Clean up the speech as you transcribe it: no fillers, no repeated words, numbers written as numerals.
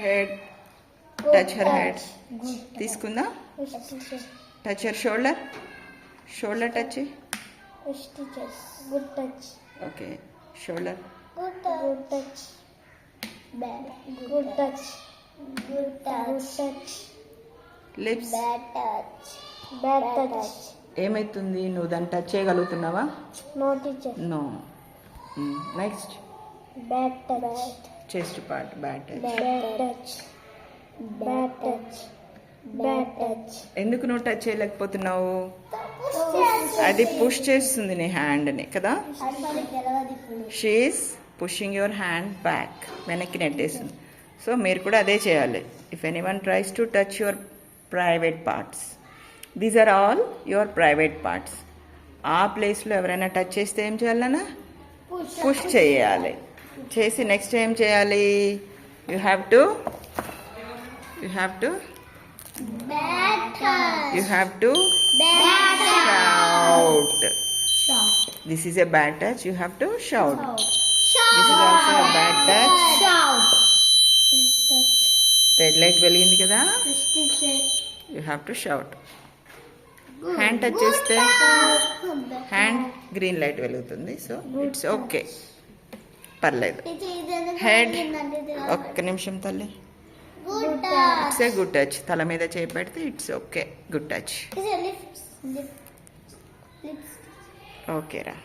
head. Touch her head. తీసుకుందా? Touch her shoulder. Shoulder touch. Good touch. Okay. Shoulder. Good touch. Bad. Good touch. Good touch. Lips. Bad touch. Bad touch. ఏమైతుంది? నువ్వు దాన్ని touch చేయగలుగుతున్నావా? No teacher. No. Next Bad touch. Chest part. Bad touch. Bad touch. Bad touch. Bad touch. ఎందుకు నువ్వు touch చేయలేకపోతున్నావు? అది push చేస్తుంది నీ హ్యాండ్ని కదా. She's pushing your hand back. వెనక్కి నెట్టేస్తుంది. సో మీరు కూడా అదే చేయాలి. If anyone tries to touch your private parts, these are all your private parts. ఆ ప్లేస్లో ఎవరైనా టచ్ చేస్తే ఏం చేయాలన్నా? పుష్ చేయాలి. చేసి నెక్స్ట్ ఏం చేయాలి? You have to Bad touch. shout. This is a bad touch. You have to shout. This is also a bad touch. Shout. Red light వెలిగింది కదా. You have to shout. Hand touch చేస్తే hand green light వెలుగుతుంది. So it's okay, పర్లేదు. Head, ఒక్క నిమిషం తల్లి. It's a good touch. తల మీద చేయి పెడితే ఇట్స్ ఓకే, గుడ్ టచ్. ఓకేరా.